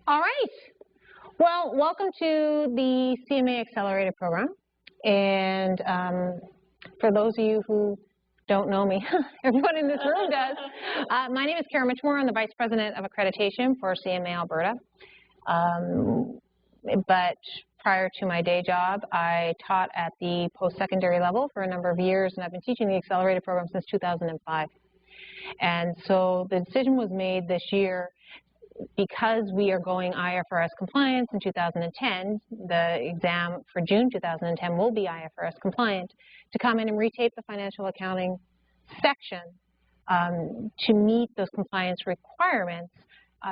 All right. Well, welcome to the CMA Accelerated Program. And for those of you who don't know me, everyone in this room does. My name is Karen Mitchmore. I'm the Vice President of Accreditation for CMA Alberta. But prior to my day job, I taught at the post-secondary level for a number of years, and I've been teaching the Accelerated Program since 2005. And so the decision was made this year, because we are going IFRS compliance in 2010, the exam for June 2010 will be IFRS compliant, to come in and retape the financial accounting section to meet those compliance requirements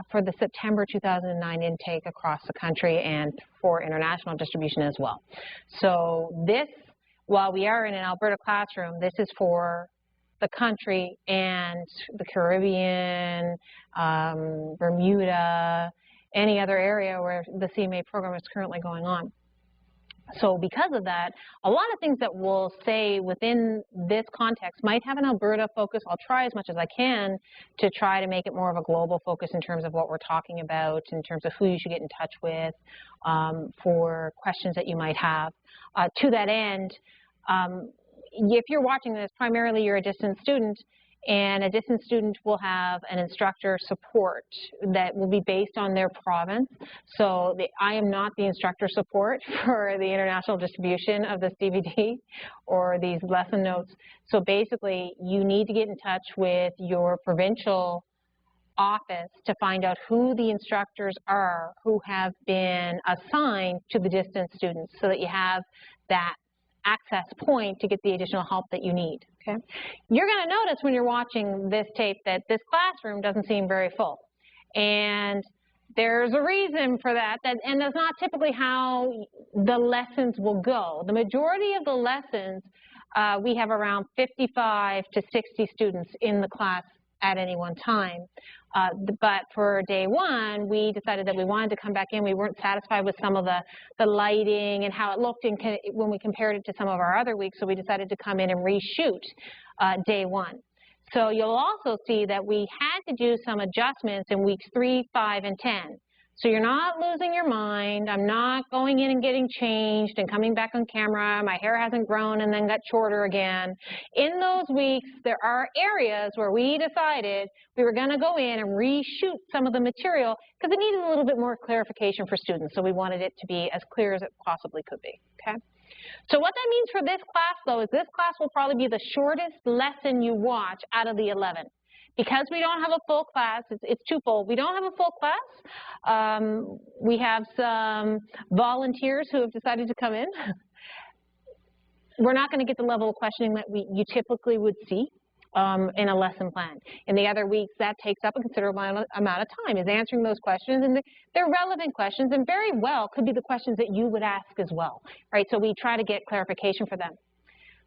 for the September 2009 intake across the country and for international distribution as well. So this, while we are in an Alberta classroom, this is for the country and the Caribbean, Bermuda, any other area where the CMA program is currently going on. So because of that, a lot of things that we'll say within this context might have an Alberta focus. I'll try as much as I can to try to make it more of a global focus in terms of what we're talking about, in terms of who you should get in touch with for questions that you might have. To that end, if you're watching this, primarily you're a distance student, and a distance student will have an instructor support that will be based on their province. So I am not the instructor support for the international distribution of this DVD or these lesson notes. So basically, you need to get in touch with your provincial office to find out who the instructors are who have been assigned to the distance students, so that you have that access point to get the additional help that you need. Okay, you're going to notice when you're watching this tape that this classroom doesn't seem very full, and there's a reason for that, and that's not typically how the lessons will go. The majority of the lessons, we have around 55 to 60 students in the class at any one time. But for day one, we decided that we wanted to come back in. We weren't satisfied with some of the lighting and how it looked when we compared it to some of our other weeks, so we decided to come in and reshoot day one. So you'll also see that we had to do some adjustments in weeks 3, 5, and 10. So you're not losing your mind. I'm not going in and getting changed and coming back on camera. My hair hasn't grown and then got shorter again. In those weeks, there are areas where we decided we were going to go in and reshoot some of the material because it needed a little bit more clarification for students. So we wanted it to be as clear as it possibly could be. Okay. So what that means for this class, though, is this class will probably be the shortest lesson you watch out of the 11. Because we don't have a full class, it's twofold. We don't have a full class. We have some volunteers who have decided to come in. We're not going to get the level of questioning that you typically would see in a lesson plan. In the other weeks, that takes up a considerable amount of time, is answering those questions, and they're relevant questions, and very well could be the questions that you would ask as well, right? So we try to get clarification for them.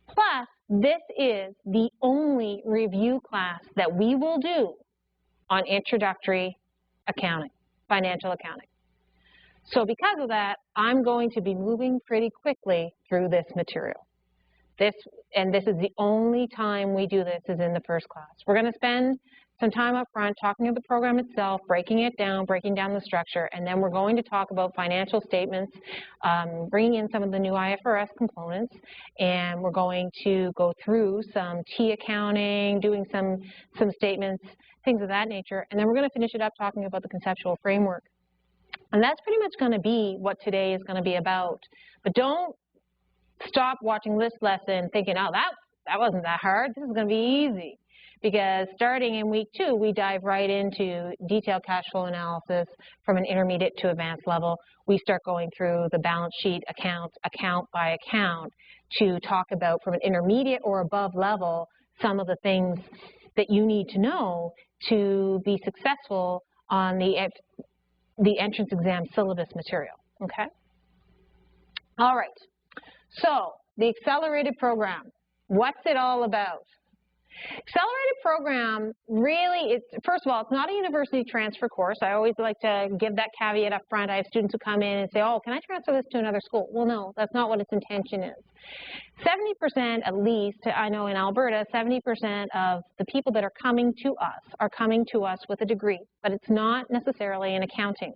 Plus, this is the only review class that we will do on introductory accounting, financial accounting. So because of that, I'm going to be moving pretty quickly through this material. This is the only time we do this is in the first class. We're going to spend some time up front talking about the program itself, breaking it down, breaking down the structure, and then we're going to talk about financial statements, bringing in some of the new IFRS components, and we're going to go through some T accounting, doing some statements, things of that nature, and then we're going to finish it up talking about the conceptual framework. And that's pretty much going to be what today is going to be about. But don't stop watching this lesson thinking, oh, that wasn't that hard, this is going to be easy. Because starting in week 2, we dive right into detailed cash flow analysis from an intermediate to advanced level. We start going through the balance sheet accounts, account by account, to talk about from an intermediate or above level some of the things that you need to know to be successful on the entrance exam syllabus material, okay? All right, so the accelerated program, what's it all about? Accelerated program really, first of all, it's not a university transfer course. I always like to give that caveat up front. I have students who come in and say, oh, can I transfer this to another school? Well, no, that's not what its intention is. 70% at least, I know in Alberta, 70% of the people that are coming to us with a degree, but it's not necessarily in accounting.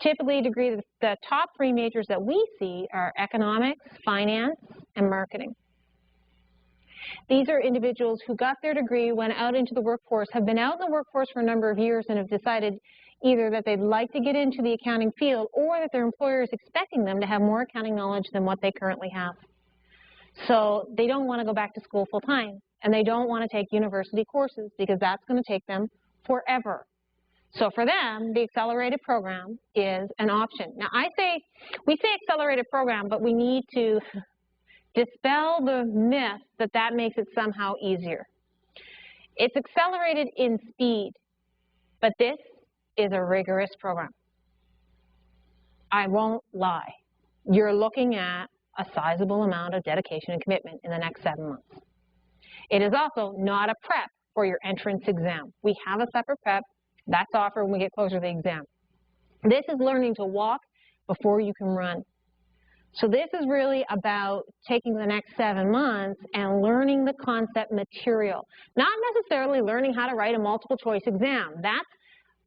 Typically, the top three majors that we see are economics, finance, and marketing. These are individuals who got their degree, went out into the workforce, have been out in the workforce for a number of years and have decided either that they'd like to get into the accounting field or that their employer is expecting them to have more accounting knowledge than what they currently have. So they don't want to go back to school full time, and they don't want to take university courses because that's going to take them forever. So for them, the accelerated program is an option. Now we say accelerated program, but we need to dispel the myth that that makes it somehow easier. It's accelerated in speed, but this is a rigorous program. I won't lie. You're looking at a sizable amount of dedication and commitment in the next 7 months. It is also not a prep for your entrance exam. We have a separate prep. That's offered when we get closer to the exam. This is learning to walk before you can run. So this is really about taking the next 7 months and learning the concept material, not necessarily learning how to write a multiple choice exam. That's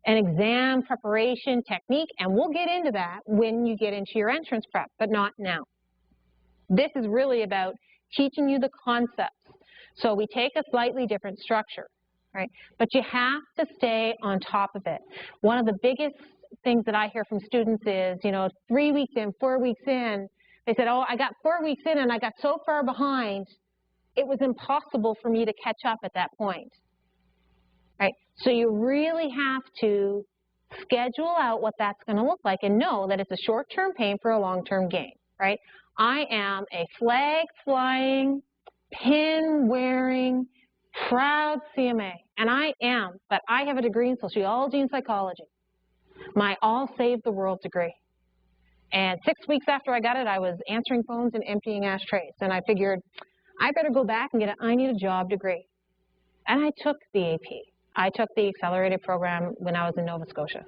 an exam preparation technique, and we'll get into that when you get into your entrance prep, but not now. This is really about teaching you the concepts. So we take a slightly different structure, right? But you have to stay on top of it. One of the biggest things that I hear from students is, 3 weeks in, 4 weeks in, they said, oh, I got 4 weeks in and I got so far behind, it was impossible for me to catch up at that point, right? So you really have to schedule out what that's going to look like and know that it's a short-term pain for a long-term gain, right? I am a flag-flying, pin-wearing, proud CMA, and I am, but I have a degree in sociology and psychology, my All Save the World degree. And 6 weeks after I got it, I was answering phones and emptying ashtrays, and I figured I better go back and get an I need a job degree. And I took the AP. I took the accelerated program when I was in Nova Scotia.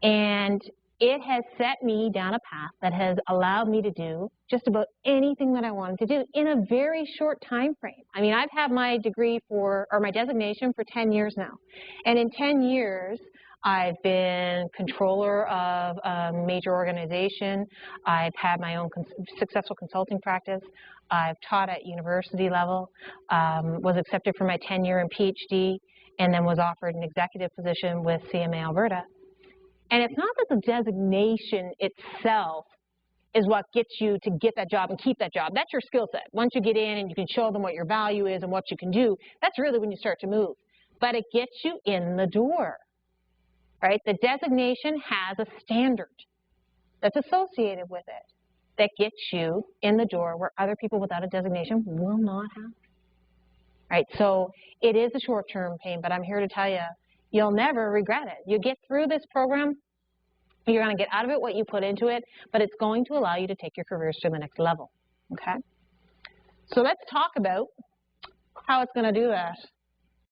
And it has set me down a path that has allowed me to do just about anything that I wanted to do in a very short time frame. I mean, I've had my degree or my designation for 10 years now. And in 10 years, I've been controller of a major organization. I've had my own successful consulting practice. I've taught at university level, was accepted for my tenure and PhD, and then was offered an executive position with CMA Alberta. And it's not that the designation itself is what gets you to get that job and keep that job. That's your skill set. Once you get in and you can show them what your value is and what you can do, that's really when you start to move. But it gets you in the door, right? The designation has a standard that's associated with it that gets you in the door where other people without a designation will not have. Right? So it is a short-term pain, but I'm here to tell you, you'll never regret it. You get through this program, you're going to get out of it what you put into it, but it's going to allow you to take your careers to the next level, okay? So let's talk about how it's going to do that.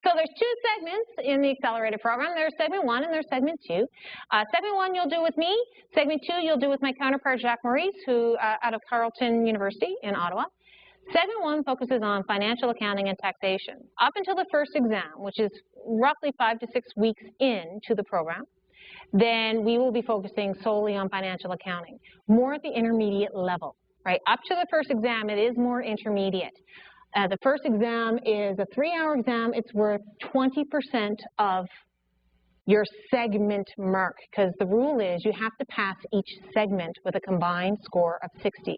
So there's two segments in the accelerated program. There's segment 1 and there's segment 2. Segment 1 you'll do with me. Segment 2 you'll do with my counterpart, Jacques Maurice, who out of Carleton University in Ottawa. Segment 1 focuses on financial accounting and taxation. Up until the first exam, which is roughly 5 to 6 weeks into the program, then we will be focusing solely on financial accounting, more at the intermediate level, right? Up to the first exam, it is more intermediate. The first exam is a 3-hour exam. It's worth 20% of your segment mark, because the rule is you have to pass each segment with a combined score of 60.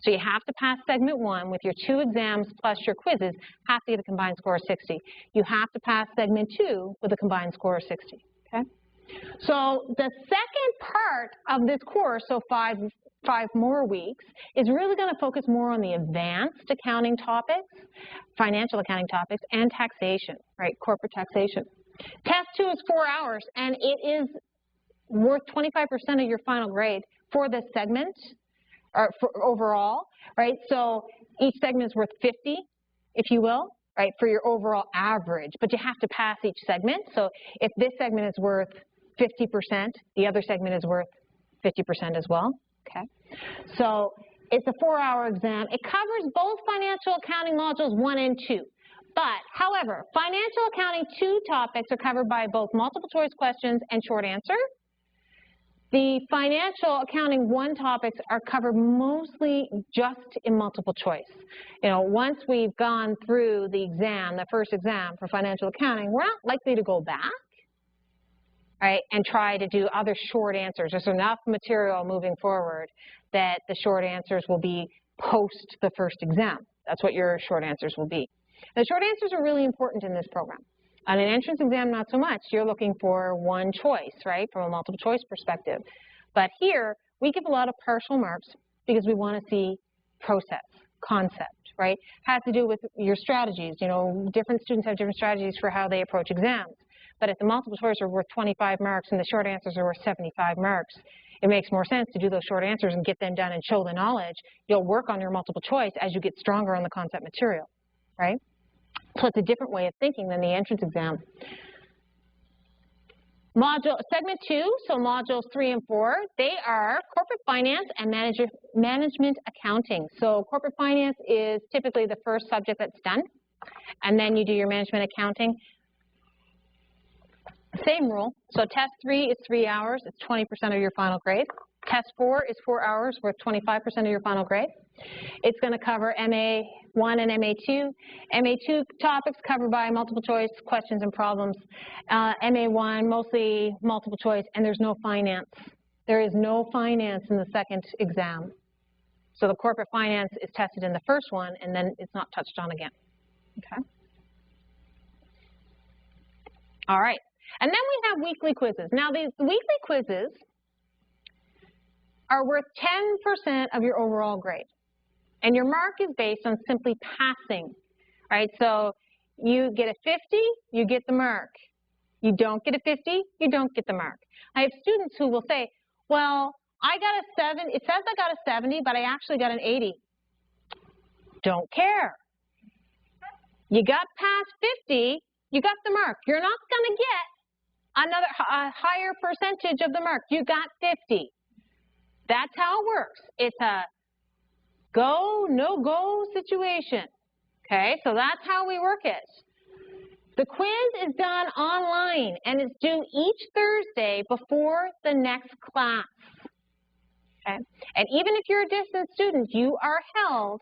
So you have to pass segment 1 with your 2 exams plus your quizzes, have to get a combined score of 60. You have to pass segment 2 with a combined score of 60, okay? So the second part of this course, so five more weeks, is really going to focus more on the advanced accounting topics, financial accounting topics, and taxation, right, corporate taxation. Test 2 is 4 hours, and it is worth 25% of your final grade for this segment, or for overall, right? So each segment is worth 50, if you will, right, for your overall average, but you have to pass each segment. So if this segment is worth 50%, the other segment is worth 50% as well, okay? So it's a 4-hour exam. It covers both financial accounting modules 1 and 2. But, however, financial accounting 2 topics are covered by both multiple choice questions and short answer. The financial accounting 1 topics are covered mostly just in multiple choice. You know, once we've gone through the exam, the first exam for financial accounting, we're not likely to go back, right, and try to do other short answers. There's enough material moving forward that the short answers will be post the first exam. That's what your short answers will be. The short answers are really important in this program. On an entrance exam, not so much. You're looking for one choice, right, from a multiple choice perspective. But here, we give a lot of partial marks because we want to see process, concept, right? It has to do with your strategies. You know, different students have different strategies for how they approach exams. But if the multiple choice are worth 25 marks and the short answers are worth 75 marks, it makes more sense to do those short answers and get them done and show the knowledge. You'll work on your multiple choice as you get stronger on the concept material, right? So it's a different way of thinking than the entrance exam. Segment 2, so modules 3 and 4, they are corporate finance and management accounting. So corporate finance is typically the first subject that's done, and then you do your management accounting. Same rule. So test 3 is 3 hours. It's 20% of your final grade. Test 4 is 4 hours worth 25% of your final grade. It's going to cover MA1 and MA2. MA2 topics covered by multiple choice questions and problems. MA1 mostly multiple choice, and there's no finance. There is no finance in the second exam. So the corporate finance is tested in the first one, and then it's not touched on again. Okay. All right. And then we have weekly quizzes. Now, these weekly quizzes are worth 10% of your overall grade. And your mark is based on simply passing, right? So you get a 50, you get the mark. You don't get a 50, you don't get the mark. I have students who will say, well, I got a 7, it says I got a 70, but I actually got an 80. Don't care. You got past 50, you got the mark. You're not going to get another higher percentage of the mark. You got 50. That's how it works. It's a go, no-go situation. Okay, so that's how we work it. The quiz is done online and it's due each Thursday before the next class. Okay, and even if you're a distance student, you are held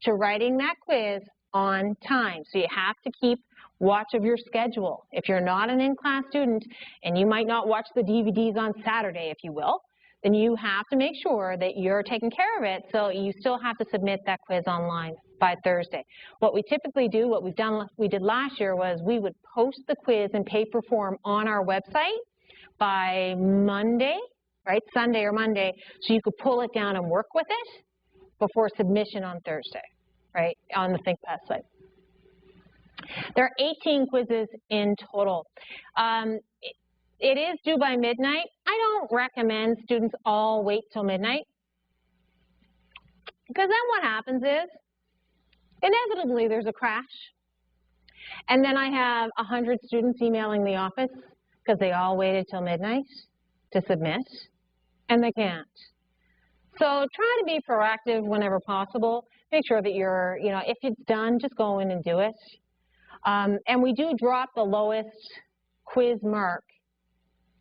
to writing that quiz on time. So you have to keep watch of your schedule. If you're not an in-class student and you might not watch the DVDs on Saturday, if you will, then you have to make sure that you're taking care of it, so you still have to submit that quiz online by Thursday. What we typically do, what we did last year was we would post the quiz in paper form on our website by Monday, right, Sunday or Monday, so you could pull it down and work with it before submission on Thursday, right, on the ThinkPath site. There are 18 quizzes in total. It is due by midnight. I don't recommend students all wait till midnight, because then what happens is inevitably there's a crash, and then I have 100 students emailing the office because they all waited till midnight to submit, and they can't. So try to be proactive whenever possible. Make sure that you're, you know, if it's done, just go in and do it. And we do drop the lowest quiz mark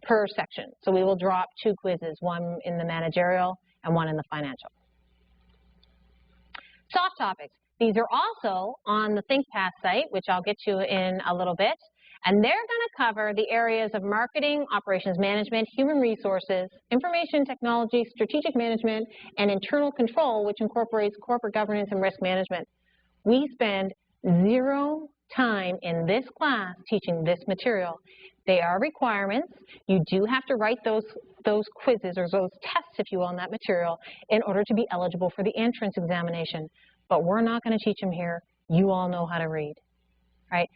per section. So we will drop 2 quizzes, one in the managerial and one in the financial. Soft topics. These are also on the ThinkPath site, which I'll get to in a little bit. And they're going to cover the areas of marketing, operations management, human resources, information technology, strategic management, and internal control, which incorporates corporate governance and risk management. We spend 0 time in this class teaching this material. They are requirements. You do have to write those quizzes or those tests, if you will, on that material in order to be eligible for the entrance examination. But we're not going to teach them here. You all know how to read. right?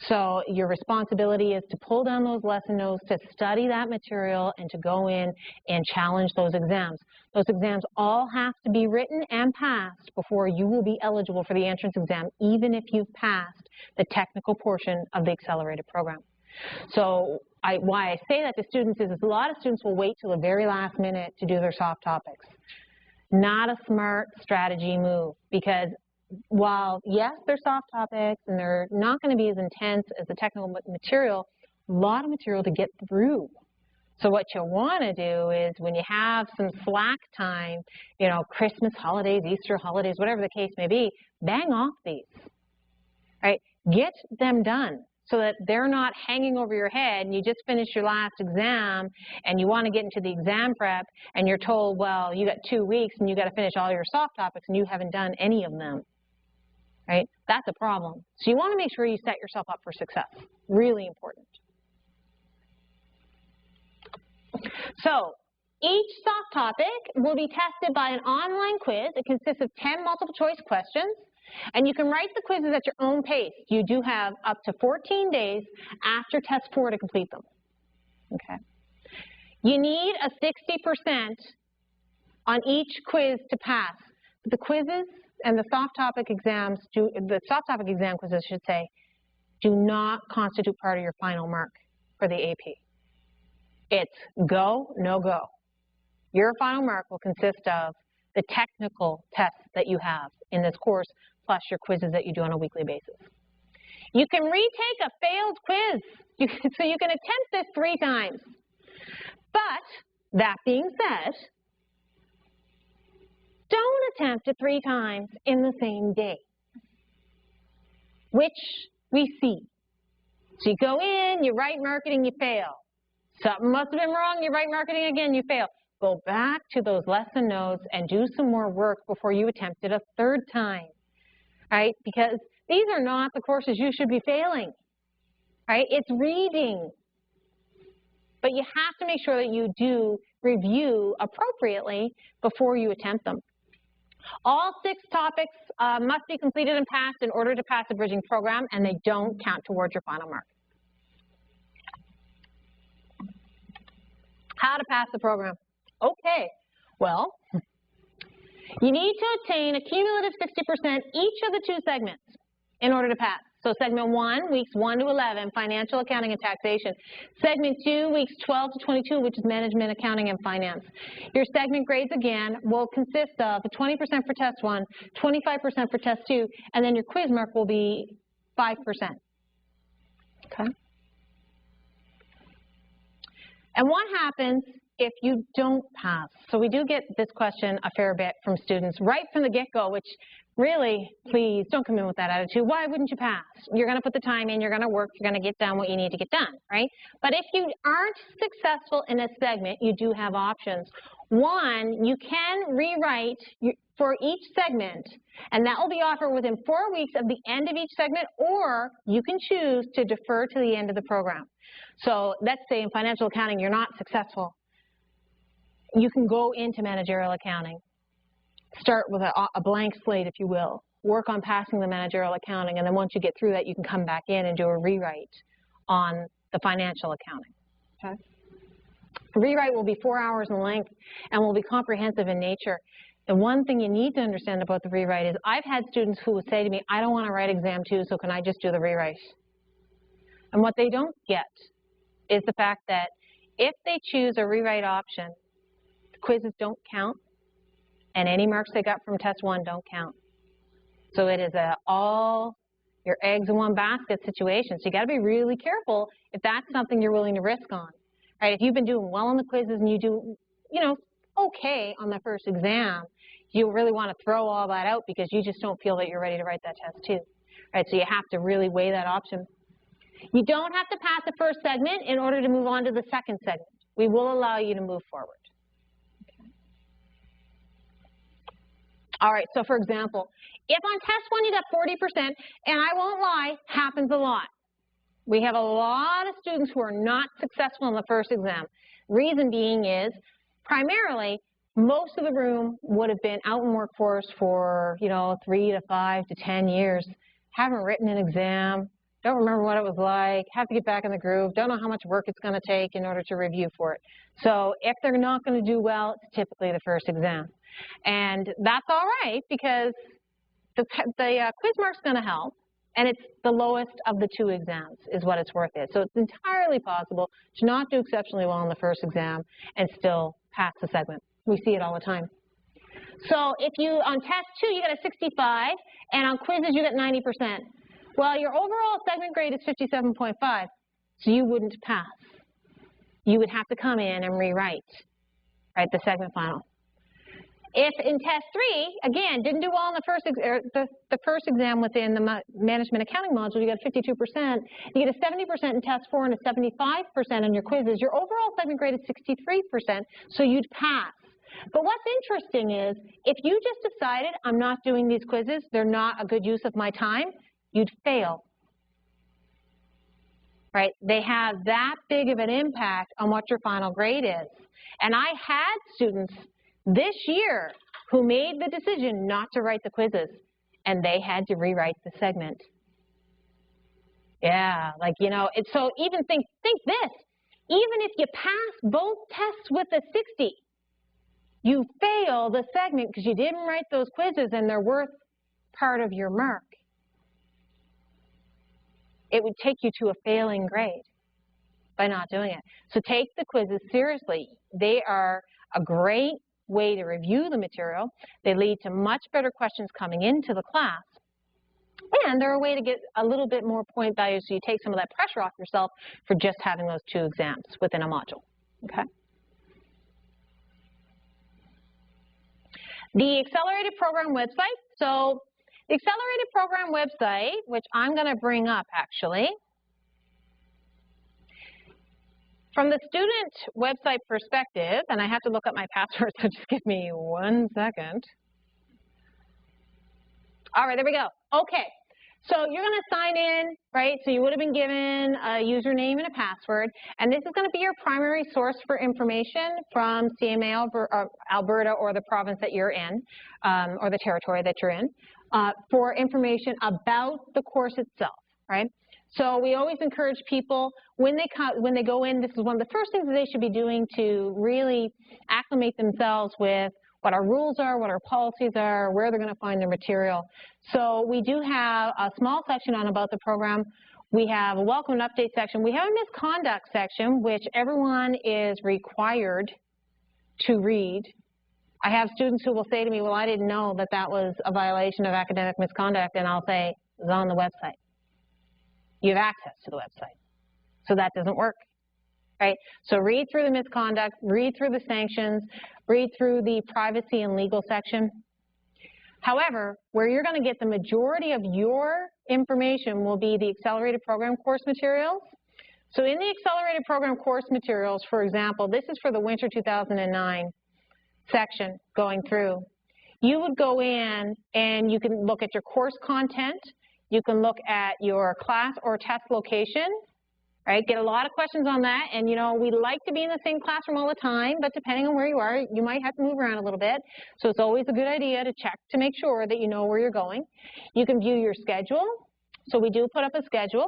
So your responsibility is to pull down those lesson notes, to study that material, and to go in and challenge those exams. Those exams all have to be written and passed before you will be eligible for the entrance exam, even if you've passed the technical portion of the accelerated program. So why I say that to students is a lot of students will wait till the very last minute to do their soft topics. Not a smart strategy move, because while, yes, they're soft topics and they're not going to be as intense as the technical material, a lot of material to get through. So what you want to do is when you have some slack time, you know, Christmas holidays, Easter holidays, whatever the case may be, bang off these, right? Get them done so that they're not hanging over your head and you just finished your last exam and you want to get into the exam prep and you're told, well, you got 2 weeks and you got to finish all your soft topics and you haven't done any of them. Right? That's a problem. So you want to make sure you set yourself up for success. Really important. So each soft topic will be tested by an online quiz. It consists of 10 multiple choice questions, and you can write the quizzes at your own pace. You do have up to 14 days after test 4 to complete them. Okay. You need a 60% on each quiz to pass. The quizzes and the soft topic exams, the soft topic exam quizzes, should say, do not constitute part of your final mark for the AP. It's go, no go. Your final mark will consist of the technical tests that you have in this course, plus your quizzes that you do on a weekly basis. You can retake a failed quiz, so you can attempt this 3 times. But that being said, don't attempt it 3 times in the same day, which we see. So you go in, you write marketing, you fail. Something must have been wrong, you write marketing again, you fail. Go back to those lesson notes and do some more work before you attempt it a 3rd time, right? Because these are not the courses you should be failing, right? It's reading. But you have to make sure that you do review appropriately before you attempt them. All 6 topics must be completed and passed in order to pass the bridging program, and they don't count towards your final mark. How to pass the program? Okay, well, you need to obtain a cumulative 60% each of the 2 segments in order to pass. So segment 1, weeks 1 to 11, financial accounting and taxation. Segment 2, weeks 12 to 22, which is management, accounting, and finance. Your segment grades, again, will consist of 20% for test 1, 25% for test 2, and then your quiz mark will be 5%. Okay? And what happens if you don't pass? So we do get this question a fair bit from students right from the get-go, which really, please don't come in with that attitude. Why wouldn't you pass? You're going to put the time in, you're going to work, you're going to get done what you need to get done, right? But if you aren't successful in a segment, you do have options. One, you can rewrite for each segment, and that will be offered within 4 weeks of the end of each segment, or you can choose to defer to the end of the program. So let's say in financial accounting you're not successful. You can go into managerial accounting. Start with a blank slate, if you will. Work on passing the managerial accounting, and then once you get through that, you can come back in and do a rewrite on the financial accounting. Okay? The rewrite will be 4 hours in length and will be comprehensive in nature. The one thing you need to understand about the rewrite is I've had students who would say to me, I don't want to write exam 2, so can I just do the rewrite? And what they don't get is the fact that if they choose a rewrite option, the quizzes don't count, and any marks they got from test 1 don't count. So it is all your eggs in one basket situation. So you got to be really careful if that's something you're willing to risk on. Right? If you've been doing well on the quizzes and you do, okay on the first exam, you really want to throw all that out because you just don't feel that you're ready to write that test 2. Right? So you have to really weigh that option. You don't have to pass the first segment in order to move on to the second segment. We will allow you to move forward. Okay. All right, so for example, if on test 1 you got 40%, and I won't lie, happens a lot. We have a lot of students who are not successful in the first exam. Reason being is, primarily, most of the room would have been out in workforce for, 3 to 5 to 10 years, haven't written an exam, don't remember what it was like, have to get back in the groove, don't know how much work it's going to take in order to review for it. So if they're not going to do well, it's typically the first exam. And that's all right because the quiz mark's going to help, and it's the lowest of the two exams is what it's worth it. So it's entirely possible to not do exceptionally well on the first exam and still pass the segment. We see it all the time. So if you, on test 2, you got a 65, and on quizzes you get 90%. Well, your overall segment grade is 57.5, so you wouldn't pass. You would have to come in and rewrite, right, the segment final. If in test 3, again, didn't do well in the first exam within the management accounting module, you got 52%, you get a 70% in test 4 and a 75% on your quizzes, your overall segment grade is 63%, so you'd pass. But what's interesting is, if you just decided, I'm not doing these quizzes, they're not a good use of my time, you'd fail. Right? They have that big of an impact on what your final grade is. And I had students this year who made the decision not to write the quizzes, and they had to rewrite the segment. Yeah, like, you know, so even think this, even if you pass both tests with a 60, you fail the segment because you didn't write those quizzes and they're worth part of your mark. It would take you to a failing grade by not doing it. So take the quizzes seriously. They are a great way to review the material. They lead to much better questions coming into the class. And they're a way to get a little bit more point value so you take some of that pressure off yourself for just having those 2 exams within a module. Okay? The Accelerated Program website. So the Accelerated Program website, which I'm going to bring up actually, from the student website perspective, and I have to look up my password, so just give me 1 second. All right, there we go. Okay, so you're going to sign in, right? So you would have been given a username and a password, and this is going to be your primary source for information from CMA Alberta or the province that you're in, or the territory that you're in, for information about the course itself, right? So we always encourage people, when they go in, this is one of the first things that they should be doing to really acclimate themselves with what our rules are, what our policies are, where they're going to find their material. So we do have a small section on about the program. We have a welcome and update section. We have a misconduct section, which everyone is required to read. I have students who will say to me, well, I didn't know that that was a violation of academic misconduct, and I'll say, it's on the website. You have access to the website. So that doesn't work, right? So read through the misconduct, read through the sanctions, read through the privacy and legal section. However, where you're going to get the majority of your information will be the Accelerated Program course materials. So in the Accelerated Program course materials, for example, this is for the winter 2009 section going through. You would go in and you can look at your course content. You can look at your class or test location, right? Get a lot of questions on that. And, you know, we like to be in the same classroom all the time, but depending on where you are, you might have to move around a little bit. So it's always a good idea to check to make sure that you know where you're going. You can view your schedule. So we do put up a schedule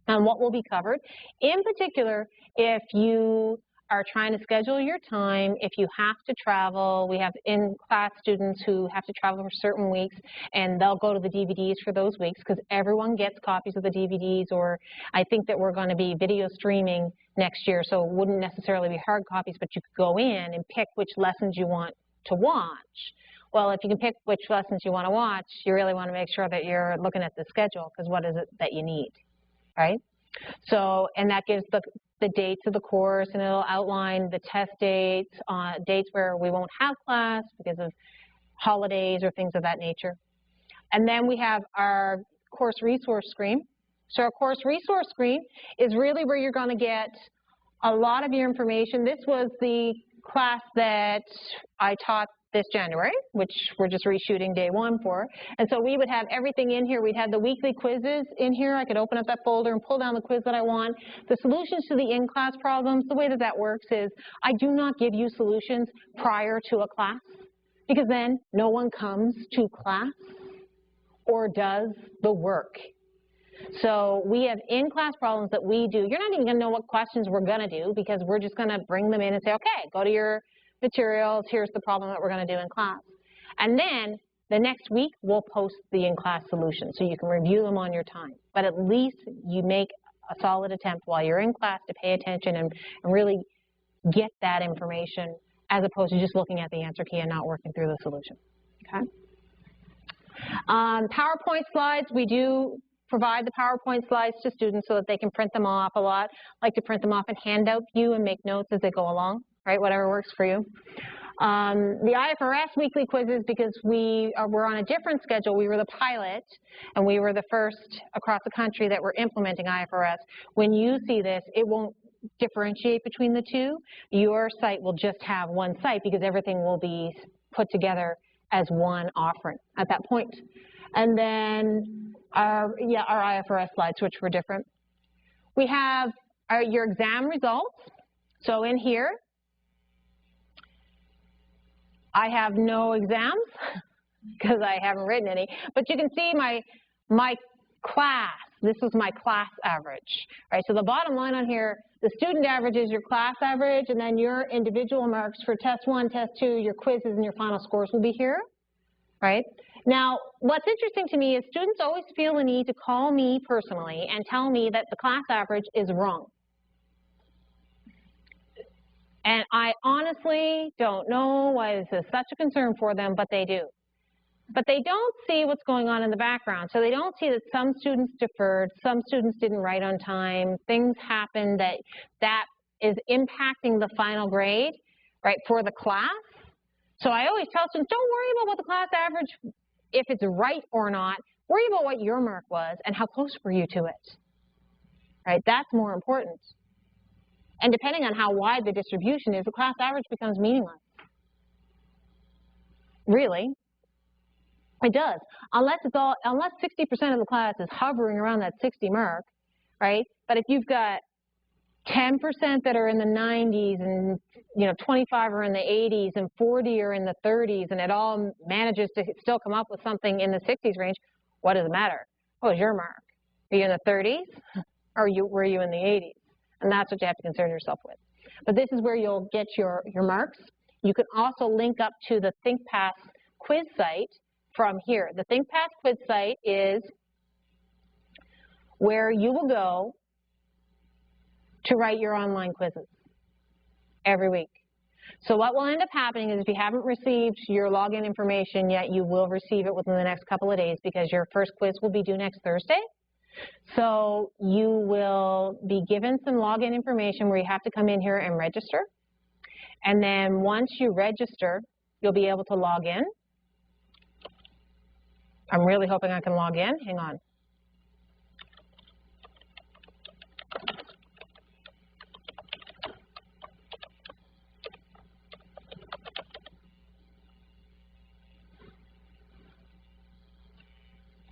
on what will be covered. In particular, if you are trying to schedule your time, if you have to travel, we have in-class students who have to travel for certain weeks, and they'll go to the DVDs for those weeks because everyone gets copies of the DVDs, or I think that we're going to be video streaming next year, so it wouldn't necessarily be hard copies, but you could go in and pick which lessons you want to watch. Well, if you can pick which lessons you want to watch, you really want to make sure that you're looking at the schedule, because what is it that you need, right? So, and that gives the dates of the course, and it'll outline the test dates, dates where we won't have class because of holidays or things of that nature. And then we have our course resource screen. So our course resource screen is really where you're going to get a lot of your information. This was the class that I taught this January, which we're just reshooting day 1 for. And so we would have everything in here. We'd have the weekly quizzes in here. I could open up that folder and pull down the quiz that I want. The solutions to the in-class problems, the way that that works is I do not give you solutions prior to a class, because then no one comes to class or does the work. So we have in-class problems that we do. You're not even going to know what questions we're going to do because we're just going to bring them in and say, okay, go to your materials, here's the problem that we're going to do in class. And then the next week, we'll post the in-class solution so you can review them on your time. But at least you make a solid attempt while you're in class to pay attention and really get that information as opposed to just looking at the answer key and not working through the solution. Okay. PowerPoint slides, we do provide the PowerPoint slides to students so that they can print them off a lot. I like to print them off and hand out to you and make notes as they go along, right, whatever works for you. The IFRS weekly quizzes, because we're on a different schedule. We were the pilot, and we were the first across the country that were implementing IFRS. When you see this, it won't differentiate between the two. Your site will just have one site because everything will be put together as one offering at that point. And then our IFRS slides, which were different. We have your exam results. So in here, I have no exams because I haven't written any, but you can see my class. This is my class average, right? So the bottom line on here, the student average is your class average, and then your individual marks for test 1, test 2, your quizzes, and your final scores will be here, right? Now, what's interesting to me is students always feel the need to call me personally and tell me that the class average is wrong. And I honestly don't know why this is such a concern for them, but they do. But they don't see what's going on in the background. So they don't see that some students deferred, some students didn't write on time, things happened that is impacting the final grade, right, for the class. So I always tell students, don't worry about what the class average, if it's right or not, worry about what your mark was and how close were you to it, right? That's more important. And depending on how wide the distribution is, the class average becomes meaningless. Really, it does. Unless 60% of the class is hovering around that 60 mark, right? But if you've got 10% that are in the 90s and 25 are in the 80s and 40 are in the 30s, and it all manages to still come up with something in the 60s range, what does it matter? What was your mark? Are you in the 30s or were you in the 80s? And that's what you have to concern yourself with. But this is where you'll get your marks. You can also link up to the ThinkPass quiz site from here. The ThinkPass quiz site is where you will go to write your online quizzes every week. So what will end up happening is if you haven't received your login information yet, you will receive it within the next couple of days because your first quiz will be due next Thursday. So you will be given some login information where you have to come in here and register. And then once you register, you'll be able to log in. I'm really hoping I can log in. Hang on.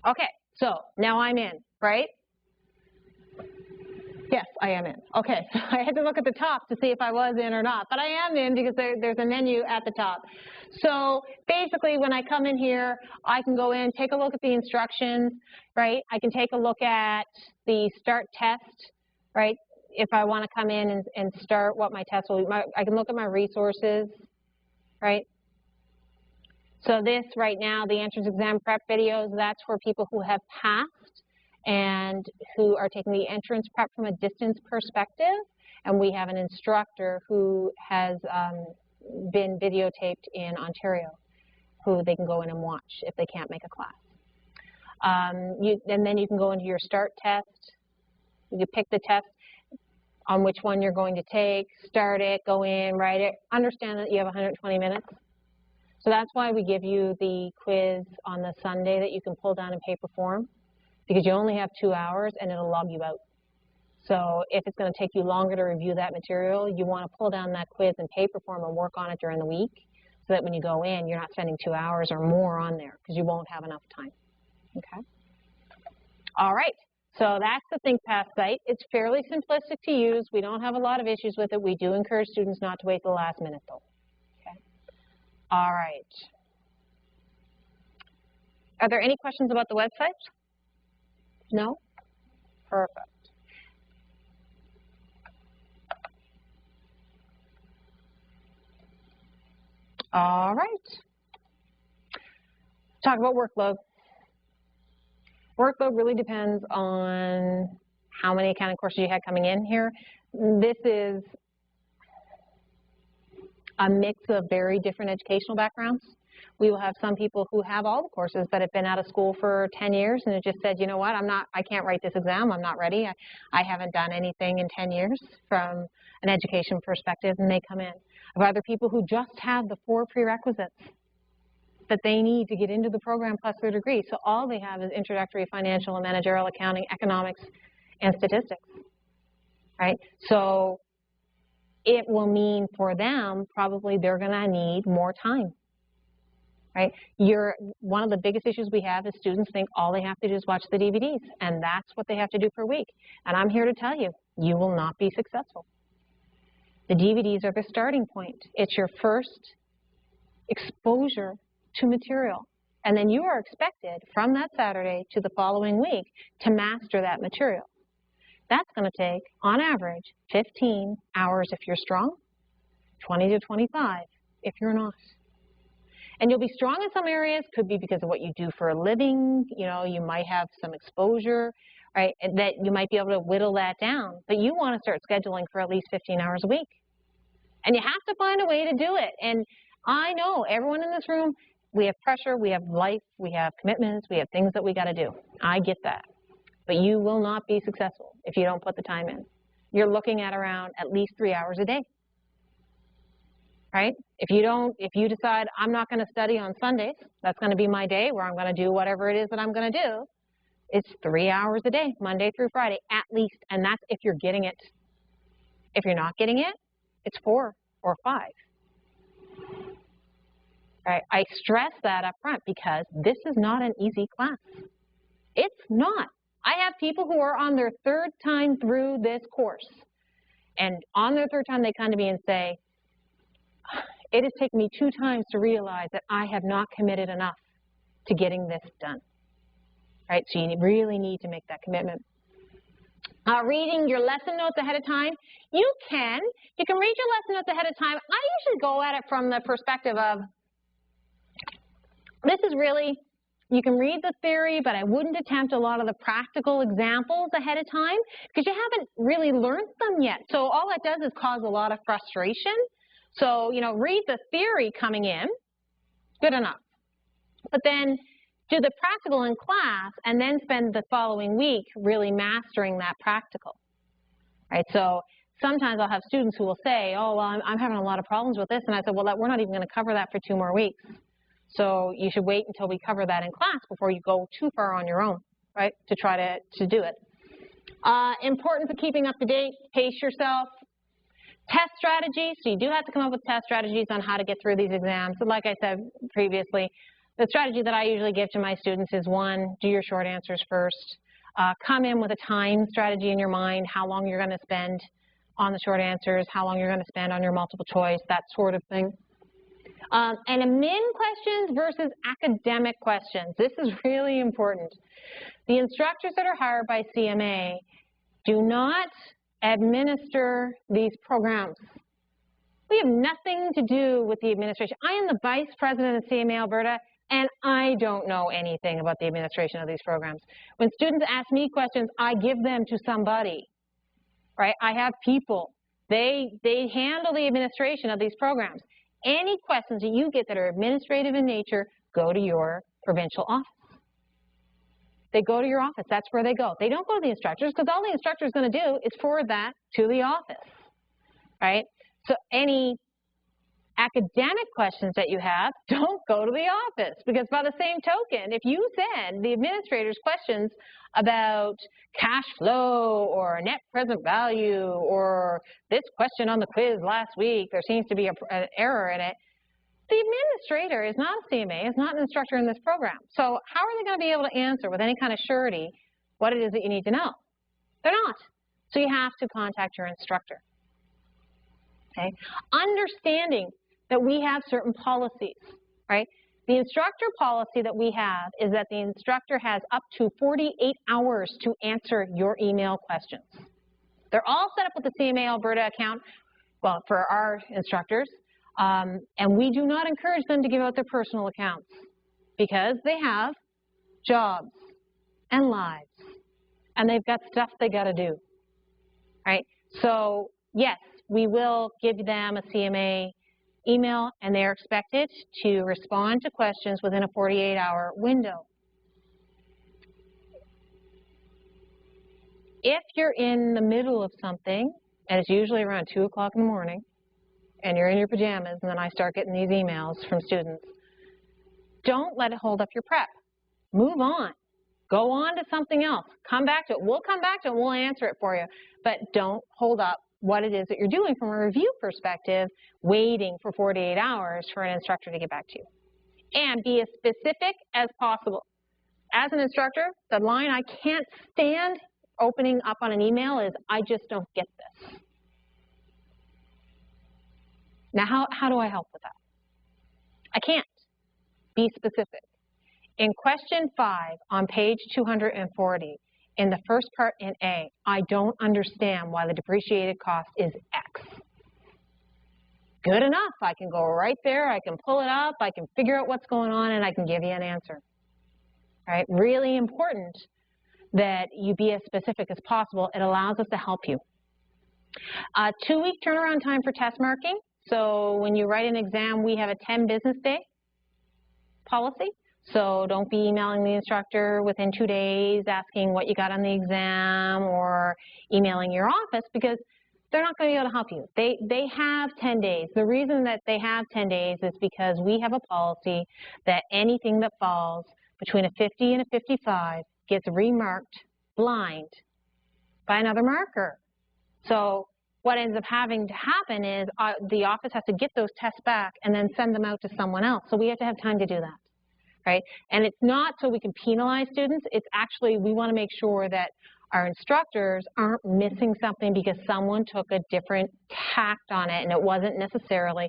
Okay, so now I'm in, right? Yes, I am in. Okay, so I had to look at the top to see if I was in or not, but I am in because there's a menu at the top. So basically when I come in here, I can go in, take a look at the instructions, right? I can take a look at the start test, right? If I want to come in and start what my test will be, I can look at my resources, right? So this right now, the entrance exam prep videos, that's for people who have passed and who are taking the entrance prep from a distance perspective. And we have an instructor who has been videotaped in Ontario, who they can go in and watch if they can't make a class. And then you can go into your start test. You can pick the test on which one you're going to take, start it, go in, write it. Understand that you have 120 minutes. So that's why we give you the quiz on the Sunday that you can pull down in paper form, because you only have 2 hours and it'll log you out. So if it's going to take you longer to review that material, you want to pull down that quiz in paper form and work on it during the week so that when you go in, you're not spending 2 hours or more on there because you won't have enough time. Okay? All right. So that's the ThinkPass site. It's fairly simplistic to use. We don't have a lot of issues with it. We do encourage students not to wait till the last minute, though. Okay? All right. Are there any questions about the website? No? Perfect. All right. Talk about workload. Workload really depends on how many accounting courses you had coming in here. This is a mix of very different educational backgrounds. We will have some people who have all the courses but have been out of school for 10 years and have just said, you know what, I can't write this exam, I'm not ready. I haven't done anything in 10 years from an education perspective, and they come in. I have other people who just have the 4 prerequisites that they need to get into the program plus their degree. So all they have is introductory financial and managerial accounting, economics, and statistics, right? So it will mean for them probably they're going to need more time, right? One of the biggest issues we have is students think all they have to do is watch the DVDs, and that's what they have to do per week. And I'm here to tell you, you will not be successful. The DVDs are the starting point. It's your first exposure to material. And then you are expected from that Saturday to the following week to master that material. That's going to take, on average, 15 hours if you're strong, 20 to 25 if you're not. And you'll be strong in some areas, could be because of what you do for a living, you know, you might have some exposure, right, that you might be able to whittle that down. But you want to start scheduling for at least 15 hours a week. And you have to find a way to do it. And I know everyone in this room, we have pressure, we have life, we have commitments, we have things that we got to do. I get that. But you will not be successful if you don't put the time in. You're looking at around at least 3 hours a day, right? If you decide I'm not going to study on Sundays, that's going to be my day where I'm going to do whatever it is that I'm going to do, it's 3 hours a day, Monday through Friday, at least. And that's if you're getting it. If you're not getting it, it's 4 or 5. Right? I stress that up front because this is not an easy class. It's not. I have people who are on their 3rd time through this course. And on their 3rd time, they come to me and say, it has taken me 2 times to realize that I have not committed enough to getting this done. Right? So you really need to make that commitment. Reading your lesson notes ahead of time, you can read your lesson notes ahead of time. I usually go at it from the perspective of, this is really, you can read the theory, but I wouldn't attempt a lot of the practical examples ahead of time because you haven't really learned them yet. So all that does is cause a lot of frustration. So, you know, read the theory coming in, good enough. But then do the practical in class and then spend the following week really mastering that practical, right? So sometimes I'll have students who will say, oh, well, I'm having a lot of problems with this. And I said, well, we're not even going to cover that for 2 more weeks. So you should wait until we cover that in class before you go too far on your own, right, to try to do it. Importance of keeping up to date, pace yourself. Test strategies, so you do have to come up with test strategies on how to get through these exams. So like I said previously, the strategy that I usually give to my students is 1, do your short answers first. Come in with a time strategy in your mind, how long you're going to spend on the short answers, how long you're going to spend on your multiple choice, that sort of thing. And admin questions versus academic questions. This is really important. The instructors that are hired by CMA do not administer these programs. We have nothing to do with the administration. I am the vice president of CMA Alberta, and I don't know anything about the administration of these programs. When students ask me questions, I give them to somebody, right? I have people. They handle the administration of these programs. Any questions that you get that are administrative in nature, go to your provincial office. They go to your office. That's where they go. They don't go to the instructors because all the instructor is going to do is forward that to the office, right? So any academic questions that you have, don't go to the office because by the same token, if you said the administrator's questions about cash flow or net present value or this question on the quiz last week, there seems to be an error in it, the administrator is not a CMA, is not an instructor in this program. So how are they going to be able to answer with any kind of surety what it is that you need to know? They're not. So you have to contact your instructor. Okay? Understanding that we have certain policies, right? The instructor policy that we have is that the instructor has up to 48 hours to answer your email questions. They're all set up with the CMA Alberta account, well, for our instructors, and we do not encourage them to give out their personal accounts because they have jobs and lives, and they've got stuff they got to do, right? So, yes, we will give them a CMA email, and they're expected to respond to questions within a 48-hour window. If you're in the middle of something, and it's usually around 2 o'clock in the morning, and you're in your pajamas, and then I start getting these emails from students, don't let it hold up your prep. Move on. Go on to something else. Come back to it. We'll come back to it. We'll answer it for you. But don't hold up what it is that you're doing from a review perspective, waiting for 48 hours for an instructor to get back to you. And be as specific as possible. As an instructor, the line I can't stand opening up on an email is, I just don't get this. Now, how do I help with that? I can't. Be specific. In question 5 on page 240, in the first part in A, I don't understand why the depreciated cost is X. Good enough. I can go right there. I can pull it up. I can figure out what's going on, and I can give you an answer. All right? Really important that you be as specific as possible. It allows us to help you. 2-week turnaround time for test marking. So when you write an exam, we have a 10 business day policy. So don't be emailing the instructor within 2 days asking what you got on the exam or emailing your office, because they're not going to be able to help you. They have 10 days. The reason that they have 10 days is because we have a policy that anything that falls between a 50 and a 55 gets remarked blind by another marker. So what ends up having to happen is the office has to get those tests back and then send them out to someone else. So we have to have time to do that. Right? And it's not so we can penalize students, it's actually we want to make sure that our instructors aren't missing something because someone took a different tact on it and it wasn't necessarily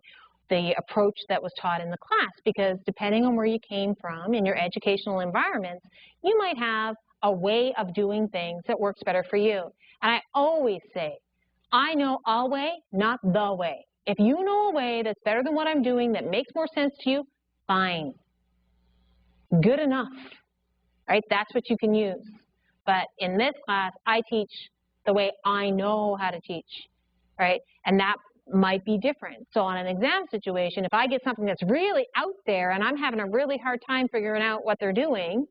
the approach that was taught in the class, because depending on where you came from in your educational environments, you might have a way of doing things that works better for you. And I always say, I know a way, not the way. If you know a way that's better than what I'm doing, that makes more sense to you, fine. Good enough, right? That's what you can use. But in this class, I teach the way I know how to teach, right? And that might be different. So on an exam situation, if I get something that's really out there and I'm having a really hard time figuring out what they're doing,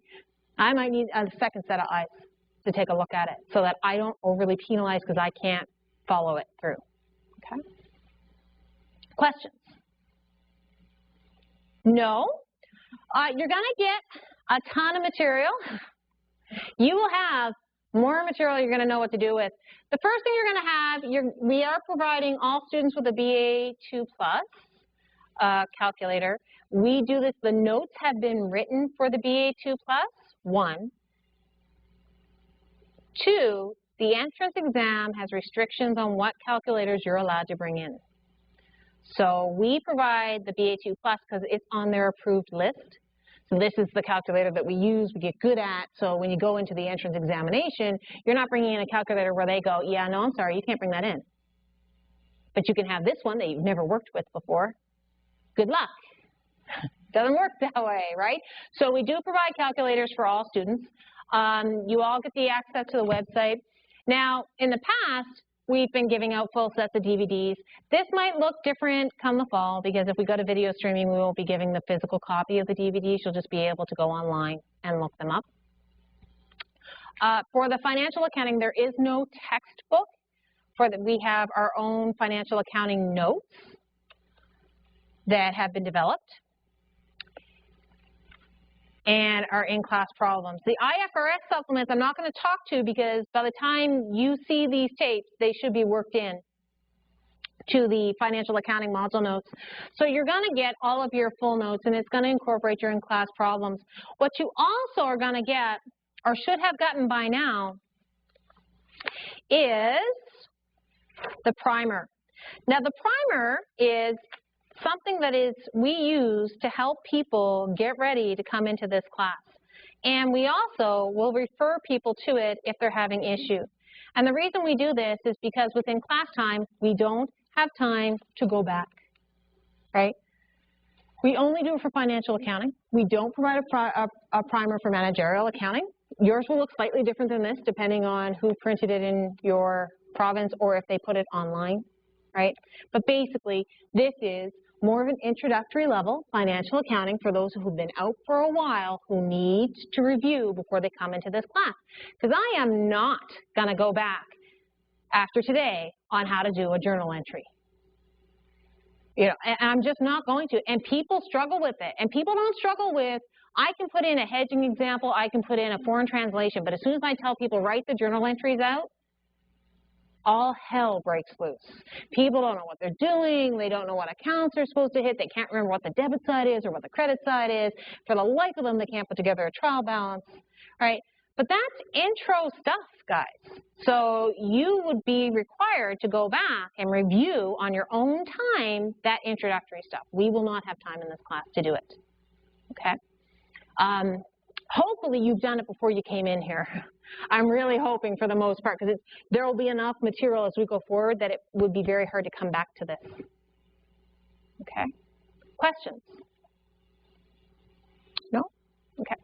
I might need a second set of eyes to take a look at it so that I don't overly penalize because I can't follow it through, okay? Questions? No? You're going to get a ton of material. You will have more material you're going to know what to do with. The first thing you're going to have, we are providing all students with a BA2 Plus calculator. We do this, the notes have been written for the BA2 Plus, 1. 2, the entrance exam has restrictions on what calculators you're allowed to bring in. So we provide the BA2 Plus because it's on their approved list. So this is the calculator that we use, we get good at, so when you go into the entrance examination, you're not bringing in a calculator where they go, yeah, no, I'm sorry, you can't bring that in. But you can have this one that you've never worked with before. Good luck. Doesn't work that way, right? So we do provide calculators for all students. You all get the access to the website. Now, in the past, we've been giving out full sets of DVDs. This might look different come the fall because if we go to video streaming, we won't be giving the physical copy of the DVDs. You'll just be able to go online and look them up. For the financial accounting, there is no textbook. We have our own financial accounting notes that have been developed and our in-class problems. The IFRS supplements I'm not going to talk to because by the time you see these tapes, they should be worked in to the financial accounting module notes. So you're going to get all of your full notes and it's going to incorporate your in-class problems. What you also are going to get, or should have gotten by now, is the primer. Now the primer is something that we use to help people get ready to come into this class. And we also will refer people to it if they're having issues. And the reason we do this is because within class time, we don't have time to go back, right? We only do it for financial accounting. We don't provide a primer for managerial accounting. Yours will look slightly different than this depending on who printed it in your province or if they put it online, right? But basically, this is more of an introductory level financial accounting for those who've been out for a while who need to review before they come into this class. Because I am not going to go back after today on how to do a journal entry. You know, and I'm just not going to. And people struggle with it. And people don't struggle with, I can put in a hedging example, I can put in a foreign translation, but as soon as I tell people write the journal entries out, all hell breaks loose. People don't know what they're doing, they don't know what accounts they're supposed to hit, they can't remember what the debit side is or what the credit side is. For the life of them, they can't put together a trial balance, right? But that's intro stuff, guys. So you would be required to go back and review on your own time that introductory stuff. We will not have time in this class to do it, okay? Hopefully you've done it before you came in here. I'm really hoping for the most part, because there will be enough material as we go forward that it would be very hard to come back to this. Okay? Questions? No? Okay.